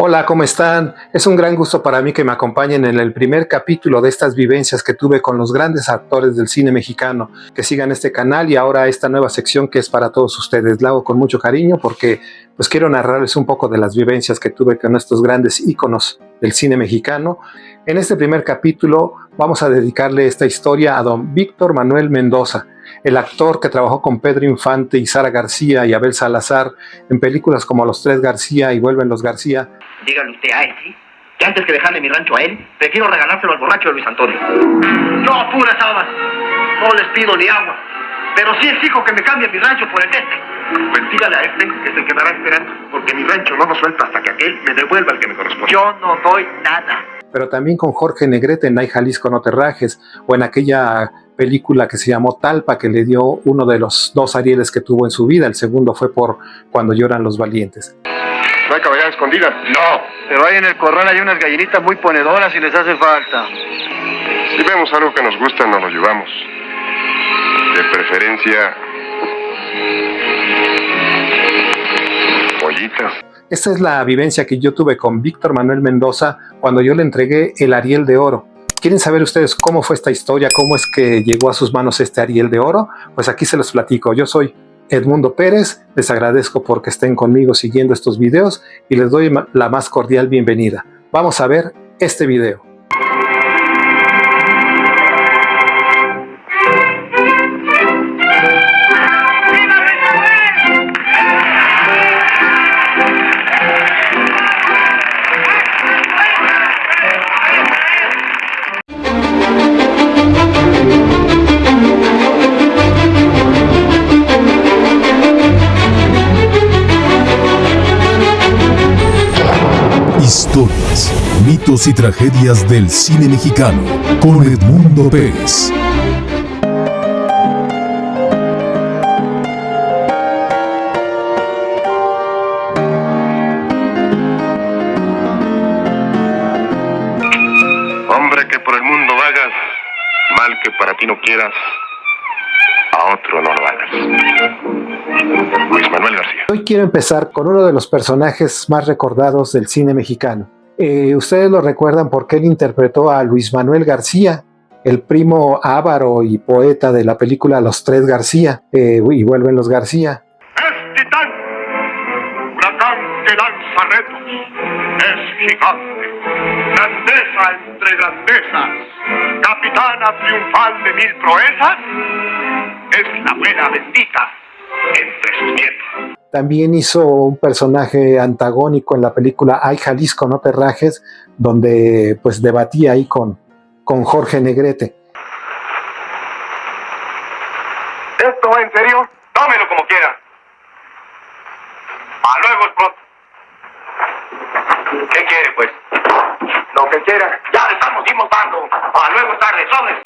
Hola, ¿cómo están? Es un gran gusto para mí que me acompañen en el primer capítulo de estas vivencias que tuve con los grandes actores del cine mexicano. Que sigan este canal y ahora esta nueva sección que es para todos ustedes. La hago con mucho cariño porque pues quiero narrarles un poco de las vivencias que tuve con estos grandes íconos del cine mexicano. En este primer capítulo vamos a dedicarle esta historia a don Víctor Manuel Mendoza, el actor que trabajó con Pedro Infante y Sara García y Abel Salazar en películas como Los Tres García y Vuelven los García. Dígale usted a él, ¿sí? Que antes que dejarle mi rancho a él, prefiero regalárselo al borracho de Luis Antonio. No apuras, Abas. No les pido ni agua. Pero sí exijo que me cambie mi rancho por el de este. Pues dígale a este que se quedará esperando, porque mi rancho no lo suelta hasta que aquel me devuelva el que me corresponde. Yo no doy nada. Pero también con Jorge Negrete en Ay Jalisco no te rajes, o en aquella película que se llamó Talpa, que le dio uno de los dos Arieles que tuvo en su vida. El segundo fue por Cuando lloran los valientes. ¿No hay caballada escondida? No. Pero ahí en el corral hay unas gallinitas muy ponedoras y les hace falta. Si vemos algo que nos gusta, nos lo llevamos. De preferencia, pollitas. Esta es la vivencia que yo tuve con Víctor Manuel Mendoza cuando yo le entregué el Ariel de Oro. ¿Quieren saber ustedes cómo fue esta historia? ¿Cómo es que llegó a sus manos este Ariel de Oro? Pues aquí se los platico. Yo soy Edmundo Pérez, les agradezco porque estén conmigo siguiendo estos videos y les doy la más cordial bienvenida. Vamos a ver este video. Historias, mitos y tragedias del cine mexicano con Edmundo Pérez. Hombre que por el mundo vagas, mal que para ti no quieras, a otro no lo hagas. Luis Manuel García. Hoy quiero empezar con uno de los personajes más recordados del cine mexicano. Ustedes lo recuerdan porque él interpretó a Luis Manuel García, el primo avaro y poeta de la película Los Tres García y Vuelven los García. Es titán, huracán que lanza retos, es gigante, grandeza entre grandezas, capitana triunfal de mil proezas, es la abuela bendita entre sus nietos. También hizo un personaje antagónico en la película Ay Jalisco no te rajes, donde pues debatía ahí con Jorge Negrete. ¿Esto va en serio? Tómelo como quiera. A luego, Sprott. ¿Qué quiere, pues? Lo que quiera. Ya le estamos dimos. A luego tarde, sobres.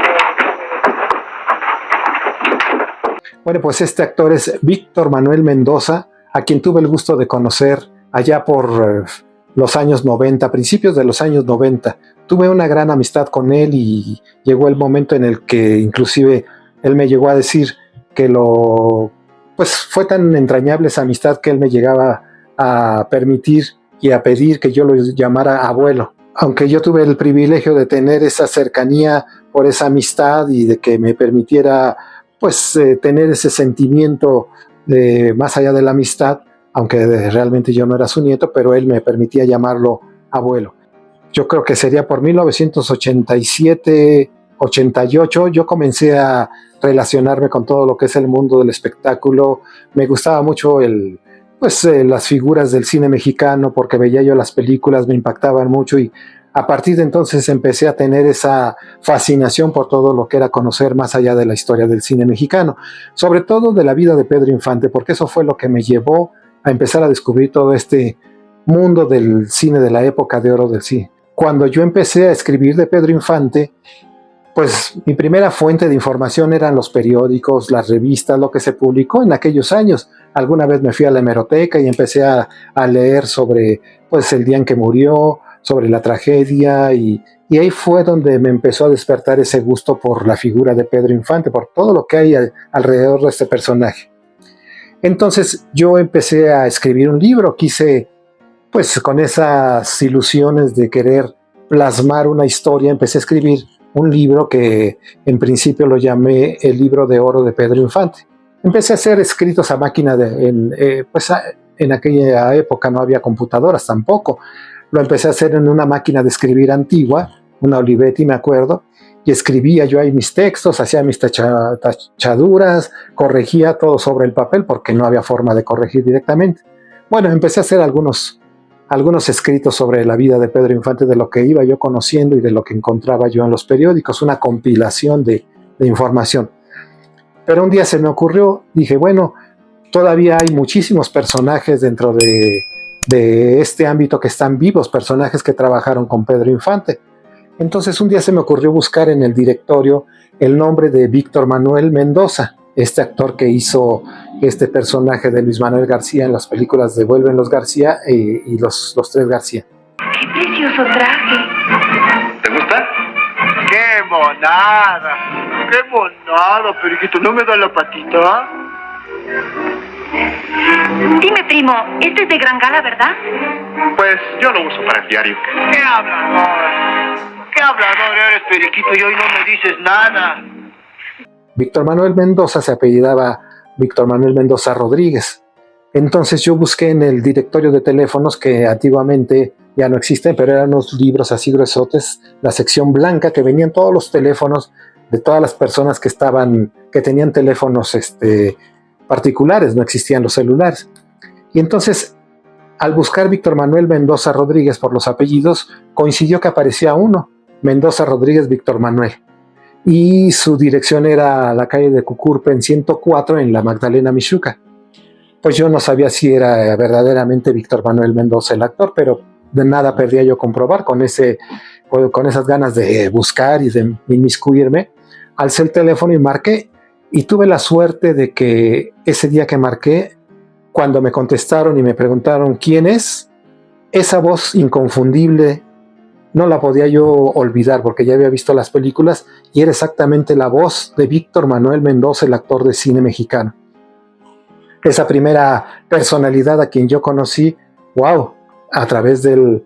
Bueno, pues este actor es Víctor Manuel Mendoza, a quien tuve el gusto de conocer allá por los años 90, principios de los años 90. Tuve una gran amistad con él y llegó el momento en el que inclusive él me llegó a decir que pues fue tan entrañable esa amistad que él me llegaba a permitir y a pedir que yo lo llamara abuelo. Aunque yo tuve el privilegio de tener esa cercanía por esa amistad y de que me permitiera pues tener ese sentimiento más allá de la amistad, aunque realmente yo no era su nieto, pero él me permitía llamarlo abuelo. Yo creo que sería por 1987, 88, yo comencé a relacionarme con todo lo que es el mundo del espectáculo. Me gustaba mucho las figuras del cine mexicano porque veía yo las películas, me impactaban mucho y a partir de entonces empecé a tener esa fascinación por todo lo que era conocer más allá de la historia del cine mexicano, sobre todo de la vida de Pedro Infante, porque eso fue lo que me llevó a empezar a descubrir todo este mundo del cine de la época de oro del cine. Cuando yo empecé a escribir de Pedro Infante, pues mi primera fuente de información eran los periódicos, las revistas, lo que se publicó en aquellos años. Alguna vez me fui a la hemeroteca y empecé a leer sobre pues, el día en que murió, sobre la tragedia y ahí fue donde me empezó a despertar ese gusto por la figura de Pedro Infante, por todo lo que hay alrededor de este personaje. Entonces yo empecé a escribir un libro, quise pues con esas ilusiones de querer plasmar una historia, empecé a escribir un libro que en principio lo llamé El Libro de Oro de Pedro Infante. Empecé a hacer escritos a máquina en aquella época no había computadoras tampoco. Lo empecé a hacer en una máquina de escribir antigua, una Olivetti me acuerdo, y escribía yo ahí mis textos, hacía mis tachaduras, corregía todo sobre el papel porque no había forma de corregir directamente. Bueno, empecé a hacer algunos escritos sobre la vida de Pedro Infante, de lo que iba yo conociendo y de lo que encontraba yo en los periódicos, una compilación de información. Pero un día se me ocurrió, dije, bueno, todavía hay muchísimos personajes dentro de este ámbito que están vivos, personajes que trabajaron con Pedro Infante. Entonces un día se me ocurrió buscar en el directorio el nombre de Víctor Manuel Mendoza, este actor que hizo este personaje de Luis Manuel García en las películas de Vuelven los García y los Tres García. ¡Qué precioso traje! ¿Te gusta? ¡Qué monada! ¡Qué monada, periquito! ¿No me da la patita? Dime, primo, este es de gran gala, ¿verdad? Pues yo lo uso para el diario. ¡Qué hablador! ¡Qué hablador eres, periquito! Y hoy no me dices nada. Víctor Manuel Mendoza se apellidaba Víctor Manuel Mendoza Rodríguez. Entonces yo busqué en el directorio de teléfonos, que antiguamente ya no existen, pero eran unos libros así gruesotes, la sección blanca, que venían todos los teléfonos de todas las personas que tenían teléfonos particulares, no existían los celulares. Y entonces, al buscar Víctor Manuel Mendoza Rodríguez por los apellidos, coincidió que aparecía uno, Mendoza Rodríguez Víctor Manuel. Y su dirección era la calle de Cucurpen 104 en la Magdalena Mixhuca. Pues yo no sabía si era verdaderamente Víctor Manuel Mendoza el actor, pero de nada perdía yo comprobar con esas ganas de buscar y de inmiscuirme. Alcé el teléfono y marqué, y tuve la suerte de que ese día que marqué, cuando me contestaron y me preguntaron quién es, esa voz inconfundible no la podía yo olvidar porque ya había visto las películas y era exactamente la voz de Víctor Manuel Mendoza, el actor de cine mexicano. Esa primera personalidad a quien yo conocí, wow, a través de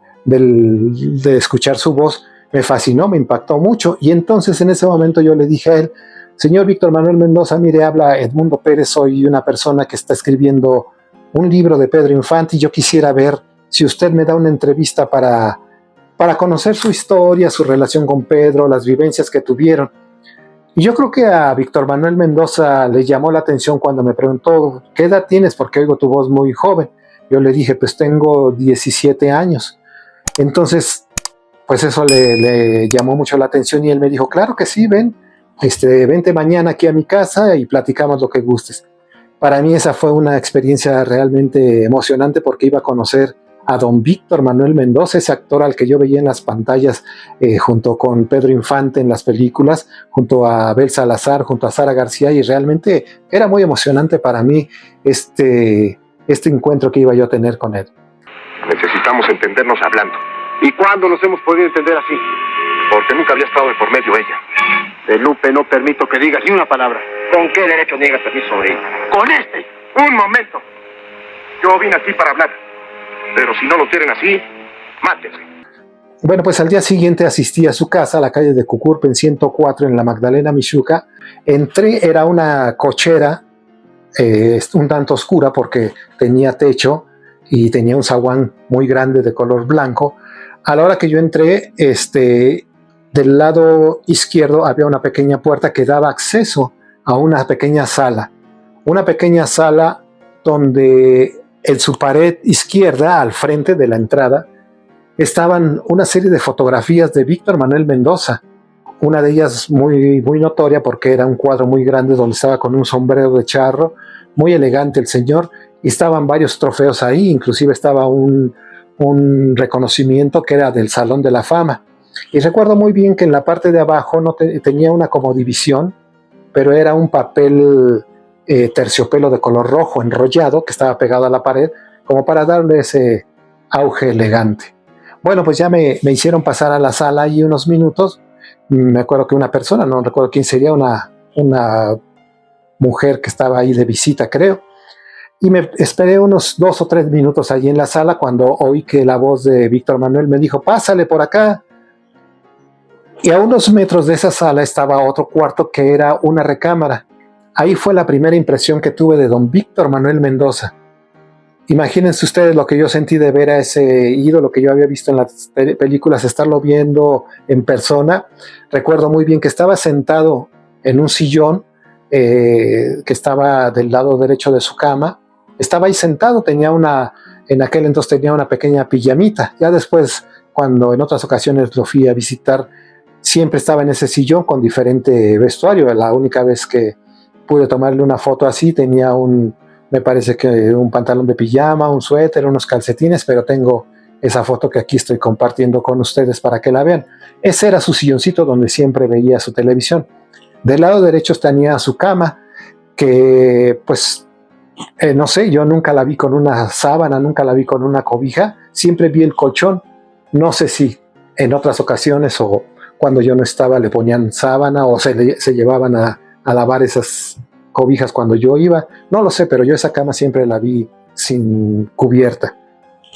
escuchar su voz, me fascinó, me impactó mucho. Y entonces en ese momento yo le dije a él, señor Víctor Manuel Mendoza, mire, habla Edmundo Pérez, soy una persona que está escribiendo un libro de Pedro Infante y yo quisiera ver si usted me da una entrevista para conocer su historia, su relación con Pedro, las vivencias que tuvieron. Y yo creo que a Víctor Manuel Mendoza le llamó la atención cuando me preguntó, ¿qué edad tienes? Porque oigo tu voz muy joven. Yo le dije, pues tengo 17 años. Entonces, pues eso le llamó mucho la atención y él me dijo, claro que sí, vente mañana aquí a mi casa y platicamos lo que gustes. Para mí esa fue una experiencia realmente emocionante porque iba a conocer a don Víctor Manuel Mendoza, ese actor al que yo veía en las pantallas junto con Pedro Infante en las películas, junto a Abel Salazar, junto a Sara García, y realmente era muy emocionante para mí este encuentro que iba yo a tener con él. Necesitamos entendernos hablando. ¿Y cuándo nos hemos podido entender así? Porque nunca había estado de por medio ella. De Lupe no permito que digas ni una palabra. ¿Con qué derecho niegas permiso de ella? ¡Con este! ¡Un momento! Yo vine aquí para hablar. Pero si no lo quieren así, mátense. Bueno, pues al día siguiente asistí a su casa, a la calle de Cucurpen 104 en la Magdalena Mixhuca. Entré, era una cochera un tanto oscura porque tenía techo y tenía un zaguán muy grande de color blanco. A la hora que yo entré, del lado izquierdo había una pequeña puerta que daba acceso a una pequeña sala donde en su pared izquierda, al frente de la entrada, estaban una serie de fotografías de Víctor Manuel Mendoza. Una de ellas muy, muy notoria porque era un cuadro muy grande donde estaba con un sombrero de charro, muy elegante el señor, y estaban varios trofeos ahí, inclusive estaba un reconocimiento que era del Salón de la Fama. Y recuerdo muy bien que en la parte de abajo no tenía una como división, pero era un papel terciopelo de color rojo enrollado que estaba pegado a la pared como para darle ese auge elegante. Bueno, pues ya me hicieron pasar a la sala ahí unos minutos. Me acuerdo que una persona, no recuerdo quién sería, una mujer que estaba ahí de visita, creo, Y me esperé unos 2 o 3 minutos allí en la sala cuando oí que la voz de Víctor Manuel me dijo, pásale por acá. Y a unos metros de esa sala estaba otro cuarto que era una recámara. Ahí fue la primera impresión que tuve de don Víctor Manuel Mendoza. Imagínense ustedes lo que yo sentí de ver a ese ídolo que yo había visto en las películas, estarlo viendo en persona. Recuerdo muy bien que estaba sentado en un sillón que estaba del lado derecho de su cama. Estaba ahí sentado, en aquel entonces tenía una pequeña pijamita. Ya después, cuando en otras ocasiones lo fui a visitar, siempre estaba en ese sillón con diferente vestuario. La única vez que pude tomarle una foto así, tenía me parece que un pantalón de pijama, un suéter, unos calcetines, pero tengo esa foto que aquí estoy compartiendo con ustedes para que la vean. Ese era su silloncito donde siempre veía su televisión. Del lado derecho tenía su cama, que pues, no sé, yo nunca la vi con una sábana, nunca la vi con una cobija, siempre vi el colchón. No sé si en otras ocasiones o cuando yo no estaba le ponían sábana o se llevaban a lavar esas cobijas cuando yo iba, no lo sé, pero yo esa cama siempre la vi sin cubierta.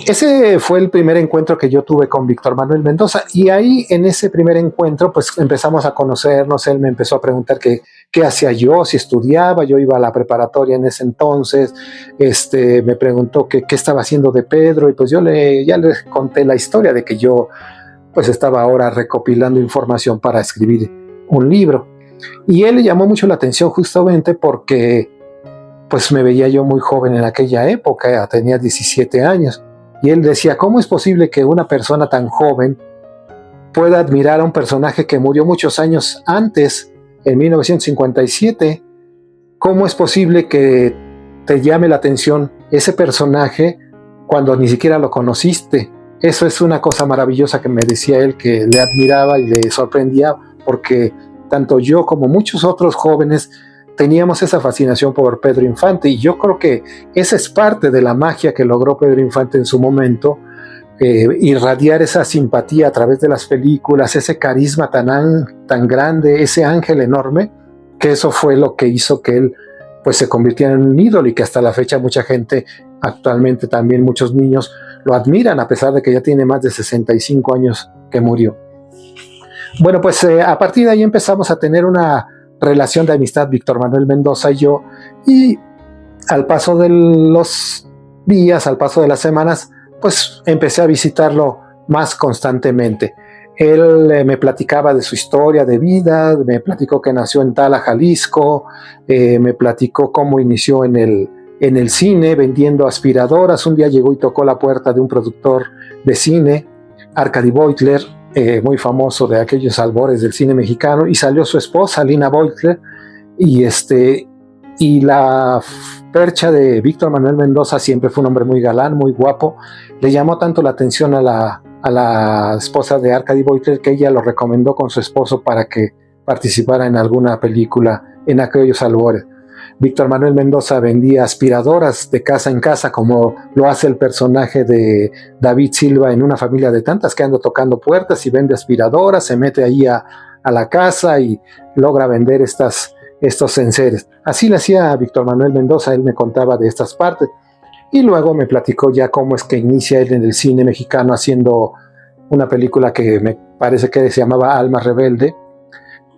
Ese fue el primer encuentro que yo tuve con Víctor Manuel Mendoza, y ahí en ese primer encuentro pues empezamos a conocernos. Él me empezó a preguntar qué hacía yo, si estudiaba. Yo iba a la preparatoria en ese entonces. Me preguntó qué estaba haciendo de Pedro, y pues yo ya le conté la historia de que yo pues estaba ahora recopilando información para escribir un libro. Y él le llamó mucho la atención justamente porque pues me veía yo muy joven en aquella época, tenía 17 años. Y él decía, ¿cómo es posible que una persona tan joven pueda admirar a un personaje que murió muchos años antes, en 1957? ¿Cómo es posible que te llame la atención ese personaje cuando ni siquiera lo conociste? Eso es una cosa maravillosa que me decía él, que le admiraba y le sorprendía, porque tanto yo como muchos otros jóvenes teníamos esa fascinación por Pedro Infante, y yo creo que esa es parte de la magia que logró Pedro Infante en su momento, irradiar esa simpatía a través de las películas, ese carisma tan grande, ese ángel enorme, que eso fue lo que hizo que él pues se convirtiera en un ídolo, y que hasta la fecha mucha gente, actualmente también muchos niños, lo admiran a pesar de que ya tiene más de 65 años que murió. Bueno, pues a partir de ahí empezamos a tener una relación de amistad, Víctor Manuel Mendoza y yo, y al paso de los días, al paso de las semanas, pues empecé a visitarlo más constantemente. Él me platicaba de su historia de vida, me platicó que nació en Tala, Jalisco, me platicó cómo inició en el cine vendiendo aspiradoras. Un día llegó y tocó la puerta de un productor de cine, Arcady Beutler, muy famoso de aquellos albores del cine mexicano, y salió su esposa, Lina Beutler, y la percha de Víctor Manuel Mendoza siempre fue un hombre muy galán, muy guapo. Le llamó tanto la atención a la esposa de Arcady Beutler que ella lo recomendó con su esposo para que participara en alguna película en aquellos albores. Víctor Manuel Mendoza vendía aspiradoras de casa en casa, como lo hace el personaje de David Silva en Una familia de tantas, que anda tocando puertas y vende aspiradoras, se mete ahí a la casa y logra vender estos enseres. Así le hacía a Víctor Manuel Mendoza. Él me contaba de estas partes, y luego me platicó ya cómo es que inicia él en el cine mexicano haciendo una película que me parece que se llamaba Alma Rebelde,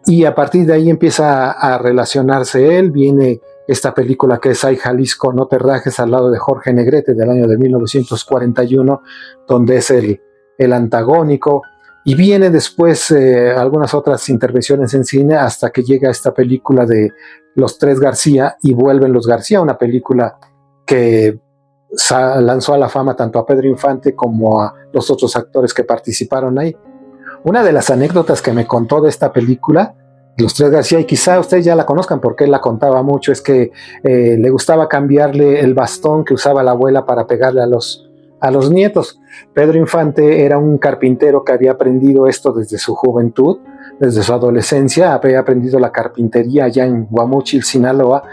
y a partir de ahí empieza a relacionarse él. Viene esta película que es Ay Jalisco, no te rajes, al lado de Jorge Negrete, del año de 1941, donde es el antagónico, y viene después algunas otras intervenciones en cine hasta que llega esta película de Los Tres García y Vuelven los García, una película que lanzó a la fama tanto a Pedro Infante como a los otros actores que participaron ahí. Una de las anécdotas que me contó de esta película, Los Tres García, y quizá ustedes ya la conozcan porque él la contaba mucho, es que le gustaba cambiarle el bastón que usaba la abuela para pegarle a los nietos. Pedro Infante era un carpintero que había aprendido esto desde su juventud, desde su adolescencia. Había aprendido la carpintería allá en Guamúchil, Sinaloa,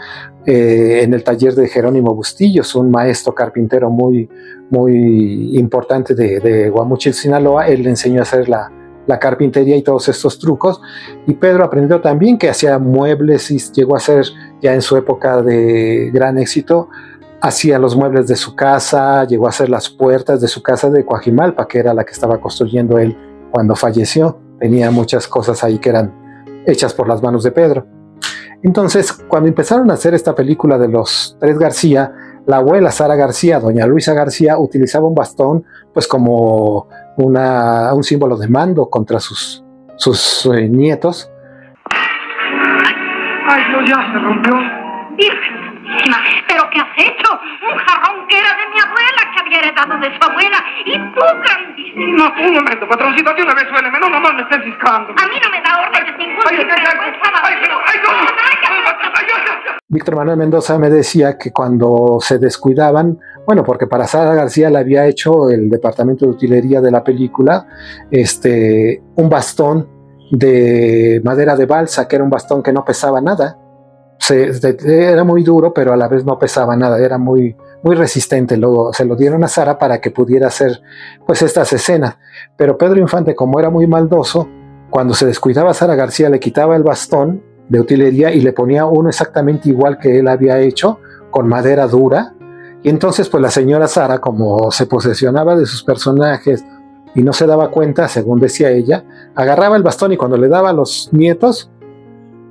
en el taller de Jerónimo Bustillos, un maestro carpintero muy, muy importante de Guamúchil, Sinaloa. Él le enseñó a hacer la carpintería y todos estos trucos, y Pedro aprendió también que hacía muebles y llegó a hacer, ya en su época de gran éxito, hacía los muebles de su casa, llegó a hacer las puertas de su casa de Coajimalpa, que era la que estaba construyendo él cuando falleció. Tenía muchas cosas ahí que eran hechas por las manos de Pedro. Entonces, cuando empezaron a hacer esta película de los tres García, la abuela Sara García, doña Luisa García, utilizaba un bastón pues como un símbolo de mando contra sus nietos. Ay, Dios, ya se rompió. Virgen Santísima, ¿pero qué has hecho? Un jarrón que era de mi abuela, que había heredado de su abuela, y tú, grandísimo. Un momento, patroncito, de una vez suéleme, no nomás me estén fiscando. A mí no me da órdenes ninguna. Víctor Manuel Mendoza me decía que cuando se descuidaban, bueno, porque para Sara García le había hecho el departamento de utilería de la película, un bastón de madera de balsa, que era un bastón que no pesaba nada. Era muy duro, pero a la vez no pesaba nada, era muy, muy resistente. Luego se lo dieron a Sara para que pudiera hacer pues estas escenas. Pero Pedro Infante, como era muy maldoso, cuando se descuidaba a Sara García, le quitaba el bastón de utilería y le ponía uno exactamente igual que él había hecho, con madera dura. Y entonces pues la señora Sara, como se posesionaba de sus personajes y no se daba cuenta, según decía ella, agarraba el bastón y cuando le daba a los nietos,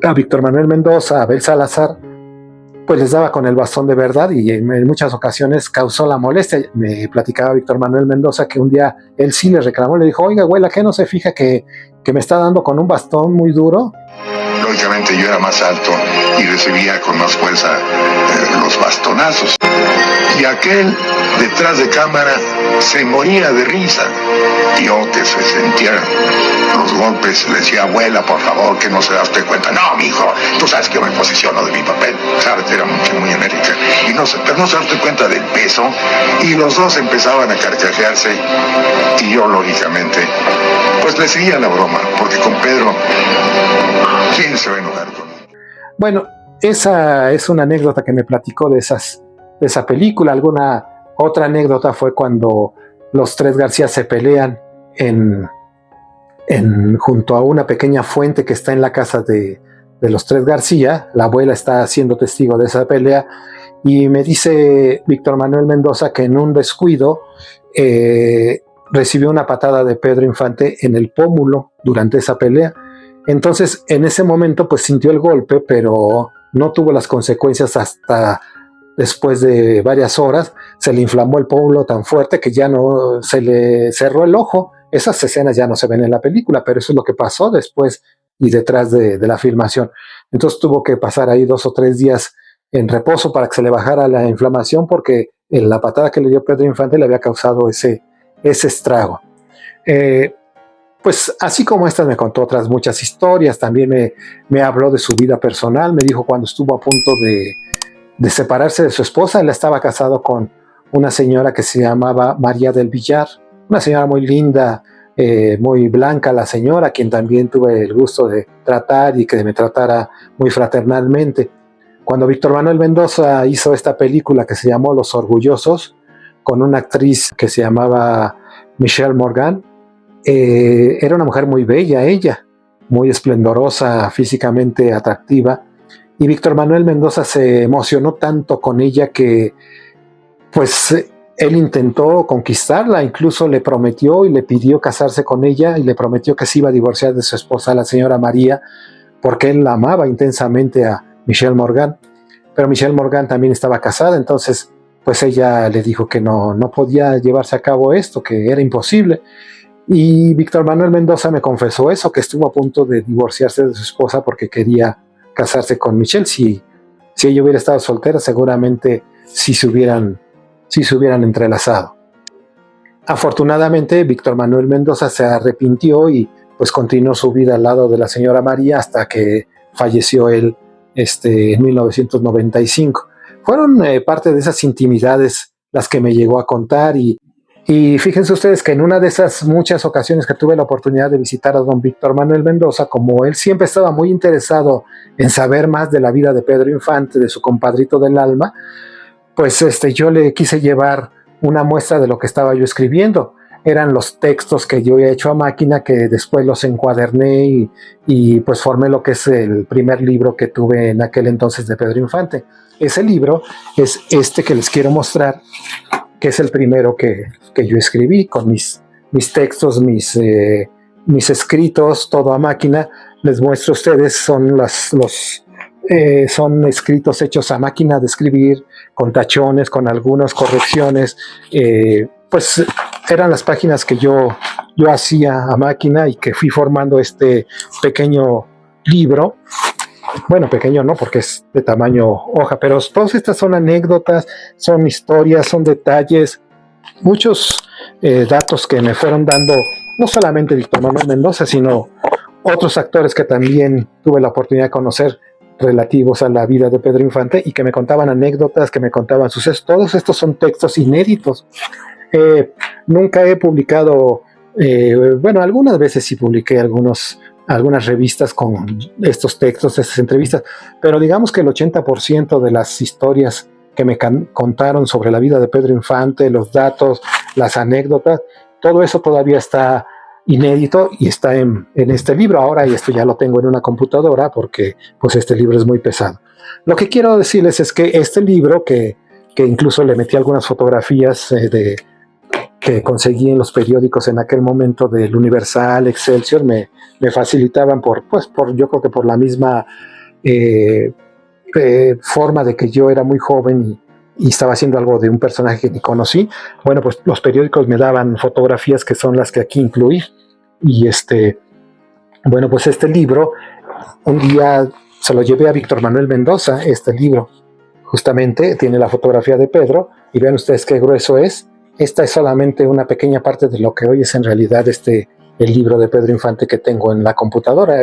a Víctor Manuel Mendoza, a Abel Salazar, pues les daba con el bastón de verdad y en muchas ocasiones causó la molestia. Me platicaba Víctor Manuel Mendoza que un día él sí le reclamó, le dijo, oiga, abuela, ¿qué no se fija que me está dando con un bastón muy duro? Lógicamente yo era más alto y recibía con más fuerza los bastonazos. Y aquel detrás de cámara se moría de risa. Yo que se sentía los golpes, le decía, abuela, por favor, que no se da usted cuenta. No, mijo, tú sabes que yo me posiciono de mi papel. Sabes, era muy enérgica. Pero no se da usted cuenta del peso. Y los dos empezaban a carcajearse. Y yo, lógicamente, pues le seguía la broma. Porque con Pedro, ¿quién se va a enojar conmigo? Bueno, esa es una anécdota que me platicó de esa película. Alguna otra anécdota fue cuando los tres García se pelean junto a una pequeña fuente que está en la casa de los tres García. La abuela está siendo testigo de esa pelea y me dice Víctor Manuel Mendoza que en un descuido recibió una patada de Pedro Infante en el pómulo durante esa pelea. Entonces en ese momento pues sintió el golpe, pero no tuvo las consecuencias hasta después de varias horas. Se le inflamó el pómulo tan fuerte que ya no se le cerró el ojo. Esas escenas ya no se ven en la película, pero eso es lo que pasó después y detrás de la filmación. Entonces tuvo que pasar ahí 2 o 3 días en reposo para que se le bajara la inflamación, porque la patada que le dio Pedro Infante le había causado ese estrago. Pues así como estas me contó otras muchas historias. También me habló de su vida personal. Me dijo cuando estuvo a punto de separarse de su esposa. Él estaba casado con una señora que se llamaba María del Villar, una señora muy linda, muy blanca la señora, quien también tuve el gusto de tratar y que me tratara muy fraternalmente. Cuando Víctor Manuel Mendoza hizo esta película que se llamó Los Orgullosos, con una actriz que se llamaba Michelle Morgan, era una mujer muy bella ella, muy esplendorosa, físicamente atractiva, y Víctor Manuel Mendoza se emocionó tanto con ella que pues él intentó conquistarla, incluso le prometió y le pidió casarse con ella y le prometió que se iba a divorciar de su esposa, la señora María, porque él la amaba intensamente a Michelle Morgan. Pero Michelle Morgan también estaba casada, entonces pues ella le dijo que no podía llevarse a cabo esto, que era imposible. Y Víctor Manuel Mendoza me confesó eso, que estuvo a punto de divorciarse de su esposa porque quería casarse con Michelle. Si ella hubiera estado soltera, seguramente sí se hubieran entrelazado. Afortunadamente, Víctor Manuel Mendoza se arrepintió y pues continuó su vida al lado de la señora María hasta que falleció él en 1995. Fueron parte de esas intimidades las que me llegó a contar y fíjense ustedes que en una de esas muchas ocasiones que tuve la oportunidad de visitar a don Víctor Manuel Mendoza, como él siempre estaba muy interesado en saber más de la vida de Pedro Infante, de su compadrito del alma, pues yo le quise llevar una muestra de lo que estaba yo escribiendo. eran los textos que yo había hecho a máquina, que después los encuaderné y pues formé lo que es el primer libro que tuve en aquel entonces de Pedro Infante. Ese libro es este que les quiero mostrar, que es el primero que yo escribí con mis textos, mis escritos, todo a máquina. Les muestro a ustedes, son son escritos hechos a máquina de escribir, con tachones, con algunas correcciones. Pues eran las páginas que yo hacía a máquina y que fui formando este pequeño libro. Bueno, pequeño no, porque es de tamaño hoja, pero todas estas son anécdotas, son historias, son detalles, muchos datos que me fueron dando no solamente Víctor Manuel Mendoza, sino otros actores que también tuve la oportunidad de conocer relativos a la vida de Pedro Infante y que me contaban anécdotas, que me contaban sucesos. Todos estos son textos inéditos. Nunca he publicado, bueno, algunas veces sí publiqué algunas revistas con estos textos, estas entrevistas, pero digamos que el 80% de las historias que me contaron sobre la vida de Pedro Infante, los datos, las anécdotas, todo eso todavía está inédito y está en este libro ahora, y esto ya lo tengo en una computadora porque pues este libro es muy pesado. Lo que quiero decirles es que este libro, que incluso le metí algunas fotografías que conseguí en los periódicos en aquel momento, del Universal, Excelsior, me facilitaban yo creo que por la misma forma de que yo era muy joven y estaba haciendo algo de un personaje que ni conocí. Bueno, pues los periódicos me daban fotografías que son las que aquí incluí. Y bueno, pues este libro, un día se lo llevé a Víctor Manuel Mendoza, este libro. Justamente tiene la fotografía de Pedro, y vean ustedes qué grueso es. Esta es solamente una pequeña parte de lo que hoy es en realidad el libro de Pedro Infante que tengo en la computadora.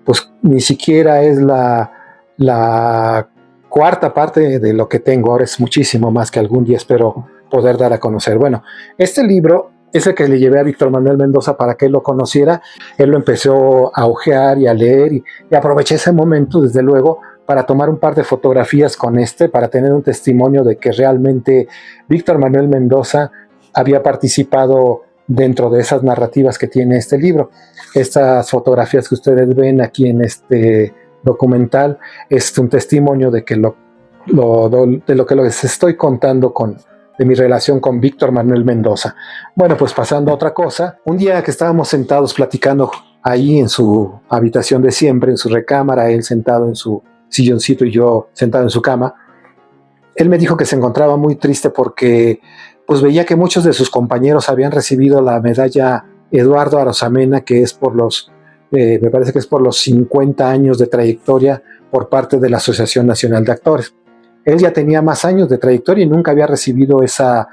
Pues ni siquiera es la cuarta parte de lo que tengo. Ahora es muchísimo más, que algún día espero poder dar a conocer. Bueno, este libro es el que le llevé a Víctor Manuel Mendoza para que él lo conociera. Él lo empezó a hojear y a leer, y aproveché ese momento, desde luego, para tomar un par de fotografías con para tener un testimonio de que realmente Víctor Manuel Mendoza había participado dentro de esas narrativas que tiene este libro. Estas fotografías que ustedes ven aquí en este documental es un testimonio de que de lo que les estoy contando de mi relación con Víctor Manuel Mendoza. Bueno, pues pasando a otra cosa, un día que estábamos sentados platicando ahí en su habitación de siempre, en su recámara, él sentado en su silloncito y yo sentado en su cama, él me dijo que se encontraba muy triste porque pues veía que muchos de sus compañeros habían recibido la medalla Eduardo Arosamena, que es me parece que es por los 50 años de trayectoria por parte de la Asociación Nacional de Actores. Él ya tenía más años de trayectoria y nunca había recibido esa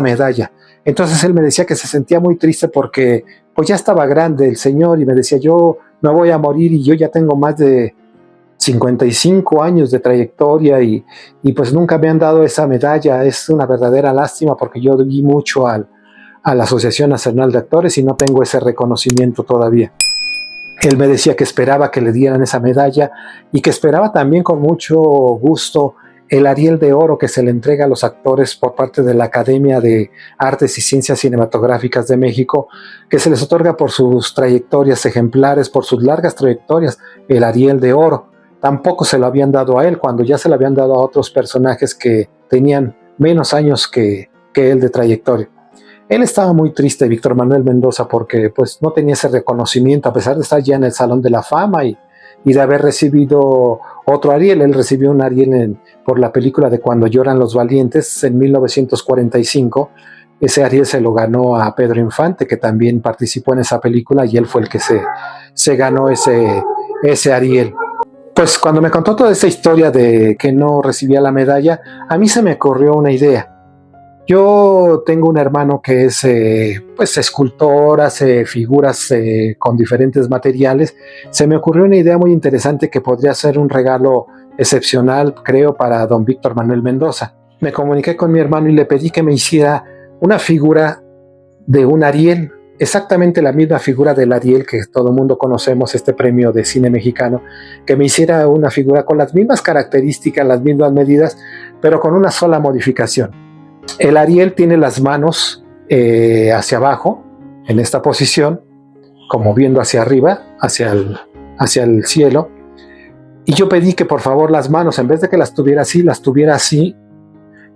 medalla. Entonces él me decía que se sentía muy triste porque pues ya estaba grande el señor, y me decía: yo me voy a morir y yo ya tengo más de 55 años de trayectoria y pues nunca me han dado esa medalla. Es una verdadera lástima porque yo di mucho a la Asociación Nacional de Actores y no tengo ese reconocimiento todavía. Él me decía que esperaba que le dieran esa medalla y que esperaba también con mucho gusto el Ariel de Oro que se le entrega a los actores por parte de la Academia de Artes y Ciencias Cinematográficas de México, que se les otorga por sus trayectorias ejemplares, por sus largas trayectorias, el Ariel de Oro. Tampoco se lo habían dado a él, cuando ya se lo habían dado a otros personajes que tenían menos años que él de trayectoria. Él estaba muy triste, Víctor Manuel Mendoza, porque pues no tenía ese reconocimiento, a pesar de estar ya en el Salón de la Fama y de haber recibido otro Ariel. Él recibió un Ariel por la película de Cuando lloran los valientes en 1945. Ese Ariel se lo ganó a Pedro Infante, que también participó en esa película, y él fue el que se ganó ese Ariel. Pues cuando me contó toda esa historia de que no recibía la medalla, a mí se me ocurrió una idea. Yo tengo un hermano que es pues escultor, hace figuras con diferentes materiales. Se me ocurrió una idea muy interesante que podría ser un regalo excepcional, creo, para don Víctor Manuel Mendoza. Me comuniqué con mi hermano y le pedí que me hiciera una figura de un Ariel, exactamente la misma figura del Ariel que todo el mundo conocemos, este premio de cine mexicano, que me hiciera una figura con las mismas características, las mismas medidas, pero con una sola modificación. El Ariel tiene las manos hacia abajo, en esta posición, como viendo hacia arriba, hacia el cielo. Y yo pedí que por favor las manos, en vez de que las tuviera así,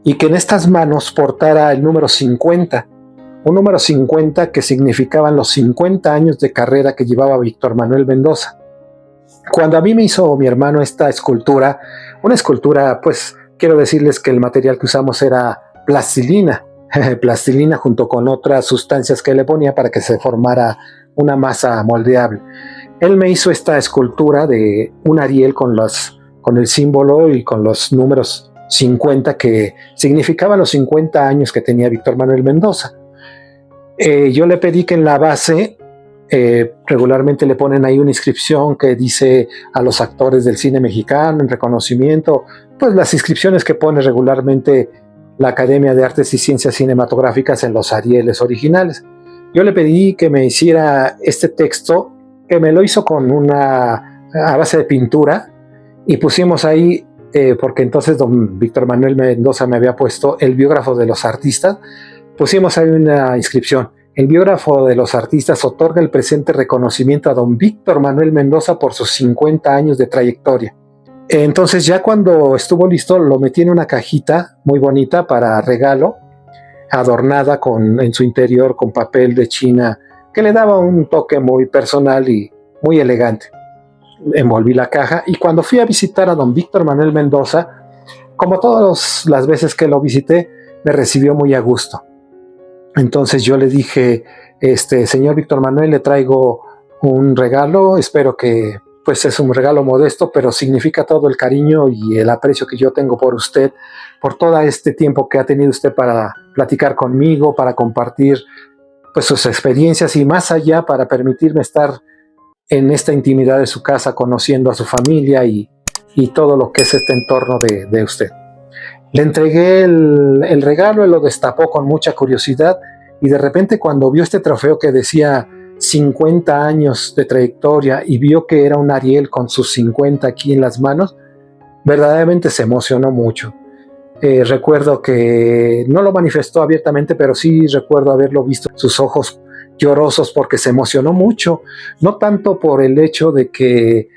y que en estas manos portara el número 50, un número 50 que significaban los 50 años de carrera que llevaba Víctor Manuel Mendoza. Cuando a mí me hizo mi hermano esta escultura, una escultura, pues quiero decirles que el material que usamos era plastilina, plastilina junto con otras sustancias que le ponía para que se formara una masa moldeable. Él me hizo esta escultura de un Ariel con el símbolo y con los números 50 que significaban los 50 años que tenía Víctor Manuel Mendoza. Yo le pedí que en la base regularmente le ponen ahí una inscripción que dice a los actores del cine mexicano en reconocimiento, pues las inscripciones que pone regularmente la Academia de Artes y Ciencias Cinematográficas en los Arieles originales. Yo le pedí que me hiciera este texto, que me lo hizo a base de pintura, y pusimos ahí, porque entonces don Víctor Manuel Mendoza me había puesto el biógrafo de los artistas, pusimos ahí una inscripción: el biógrafo de los artistas otorga el presente reconocimiento a don Víctor Manuel Mendoza por sus 50 años de trayectoria. Entonces ya cuando estuvo listo lo metí en una cajita muy bonita para regalo, adornada en su interior con papel de China que le daba un toque muy personal y muy elegante. Envolví la caja y cuando fui a visitar a don Víctor Manuel Mendoza, como todas las veces que lo visité, me recibió muy a gusto. Entonces yo le dije, señor Víctor Manuel, le traigo un regalo, espero que pues es un regalo modesto, pero significa todo el cariño y el aprecio que yo tengo por usted, por todo este tiempo que ha tenido usted para platicar conmigo, para compartir pues sus experiencias y más allá, para permitirme estar en esta intimidad de su casa, conociendo a su familia y todo lo que es este entorno de usted. Le entregué el regalo, él lo destapó con mucha curiosidad y de repente cuando vio este trofeo que decía 50 años de trayectoria y vio que era un Ariel con sus 50 aquí en las manos, verdaderamente se emocionó mucho. Recuerdo que no lo manifestó abiertamente, pero sí recuerdo haberlo visto, sus ojos llorosos porque se emocionó mucho, no tanto por el hecho de que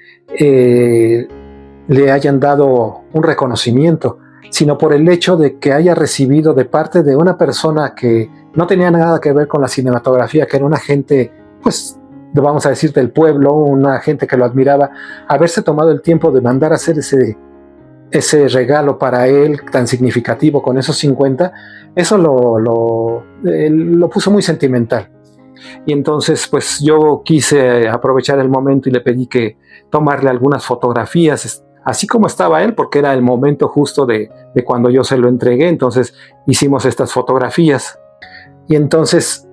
le hayan dado un reconocimiento, sino por el hecho de que haya recibido de parte de una persona que no tenía nada que ver con la cinematografía, que era una gente, pues, vamos a decir, del pueblo, una gente que lo admiraba, haberse tomado el tiempo de mandar a hacer ese regalo para él tan significativo con esos 50, eso lo puso muy sentimental. Y entonces pues yo quise aprovechar el momento y le pedí que tomarle algunas fotografías, así como estaba él, porque era el momento justo de cuando yo se lo entregué. Entonces hicimos estas fotografías y entonces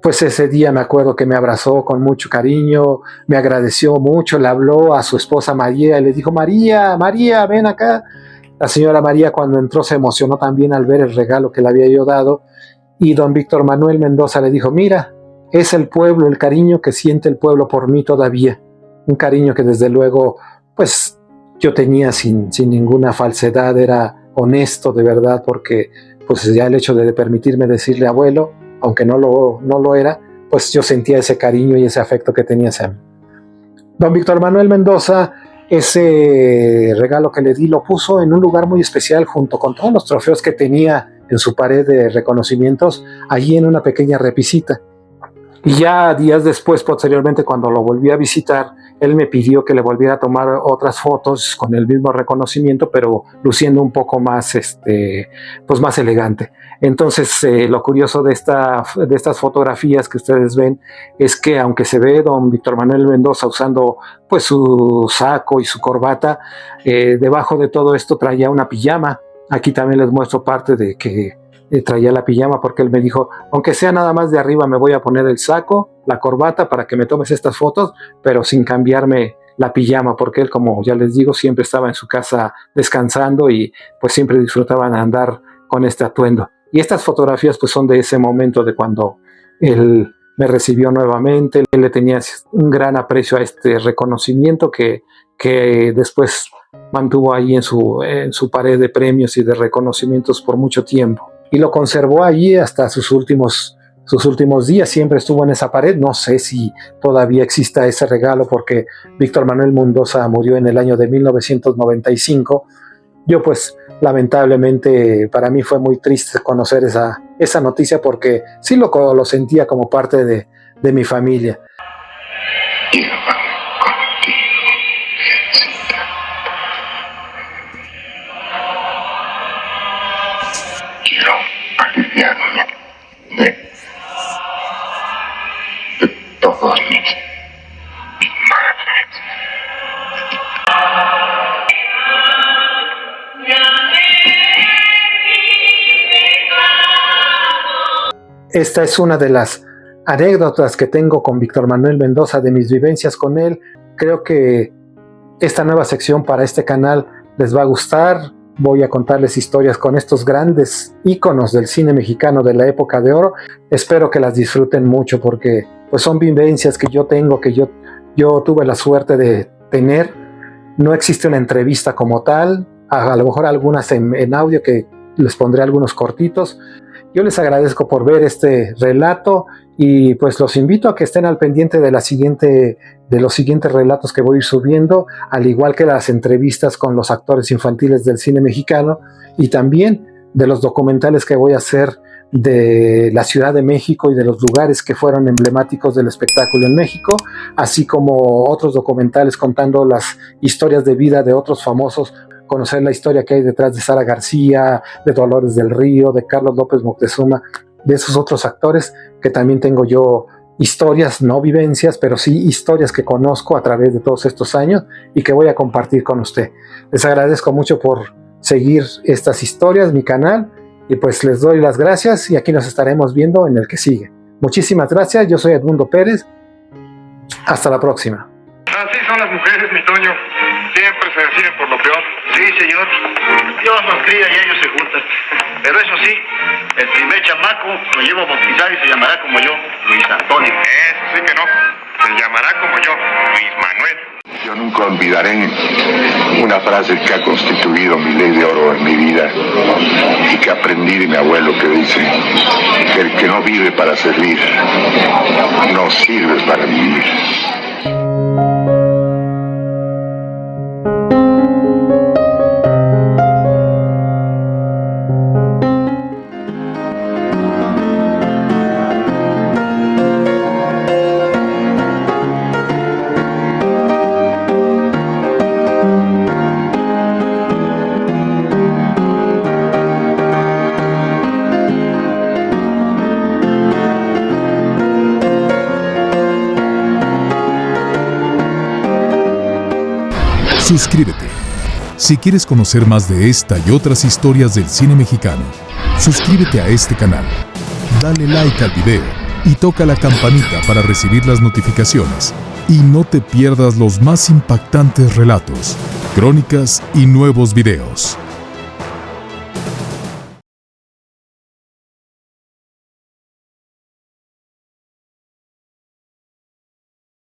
pues ese día me acuerdo que me abrazó con mucho cariño, me agradeció mucho, le habló a su esposa María y le dijo: María, ven acá. La señora María cuando entró se emocionó también al ver el regalo que le había yo dado, y don Víctor Manuel Mendoza le dijo: mira, es el pueblo, el cariño que siente el pueblo por mí todavía, un cariño que desde luego pues yo tenía sin ninguna falsedad, era honesto de verdad, porque pues ya el hecho de permitirme decirle abuelo, aunque no lo era, pues yo sentía ese cariño y ese afecto que tenía hacia mí. Don Víctor Manuel Mendoza, ese regalo que le di lo puso en un lugar muy especial junto con todos los trofeos que tenía en su pared de reconocimientos, allí en una pequeña repisita. Y ya días después, posteriormente, cuando lo volví a visitar, él me pidió que le volviera a tomar otras fotos con el mismo reconocimiento, pero luciendo un poco más, pues más elegante. Entonces, lo curioso de estas fotografías que ustedes ven es que aunque se ve don Víctor Manuel Mendoza usando pues su saco y su corbata, debajo de todo esto traía una pijama. Aquí también les muestro parte de que traía la pijama, porque él me dijo: aunque sea nada más de arriba, me voy a poner el saco, la corbata para que me tomes estas fotos, pero sin cambiarme la pijama, porque él, como ya les digo, siempre estaba en su casa descansando y pues siempre disfrutaban andar con este atuendo. Y estas fotografías pues son de ese momento, de cuando él me recibió nuevamente. Él le tenía un gran aprecio a este reconocimiento que después mantuvo ahí en su pared de premios y de reconocimientos por mucho tiempo. y lo conservó allí hasta sus últimos días. Siempre estuvo en esa pared. No sé si todavía exista ese regalo porque Víctor Manuel Mendoza murió en el año de 1995. Yo pues lamentablemente para mí fue muy triste conocer esa noticia porque sí lo sentía como parte de mi familia. Quiero aliviarme de todos mis males. Esta es una de las anécdotas que tengo con Víctor Manuel Mendoza, de mis vivencias con él. Creo que esta nueva sección para este canal les va a gustar. Voy a contarles historias con estos grandes íconos del cine mexicano de la época de oro. Espero que las disfruten mucho porque pues son vivencias que yo tengo, que yo tuve la suerte de tener. No existe una entrevista como tal, a lo mejor algunas en audio que les pondré algunos cortitos. Yo les agradezco por ver este relato y pues los invito a que estén al pendiente de los siguientes relatos que voy a ir subiendo, al igual que las entrevistas con los actores infantiles del cine mexicano y también de los documentales que voy a hacer de la Ciudad de México y de los lugares que fueron emblemáticos del espectáculo en México, así como otros documentales contando las historias de vida de otros famosos, conocer la historia que hay detrás de Sara García, de Dolores del Río, de Carlos López Moctezuma, de esos otros actores que también tengo yo historias, no vivencias, pero sí historias que conozco a través de todos estos años y que voy a compartir con usted. Les agradezco mucho por seguir estas historias, mi canal, y pues les doy las gracias y aquí nos estaremos viendo en el que sigue. Muchísimas gracias, yo soy Edmundo Pérez. Hasta la próxima. Así son las mujeres, mi Toño. Siempre se deciden por lo peor. Sí, señor. Dios nos cría y ellos se juntan. Pero eso sí, el primer chamaco lo llevo a bautizar y se llamará como yo, Luis Antonio. Eso sí que no. Se llamará como yo, Luis Manuel. Yo nunca olvidaré una frase que ha constituido mi ley de oro en mi vida y que aprendí de mi abuelo, que dice que el que no vive para servir no sirve para vivir. Suscríbete. Si quieres conocer más de esta y otras historias del cine mexicano, suscríbete a este canal, dale like al video y toca la campanita para recibir las notificaciones y no te pierdas los más impactantes relatos, crónicas y nuevos videos.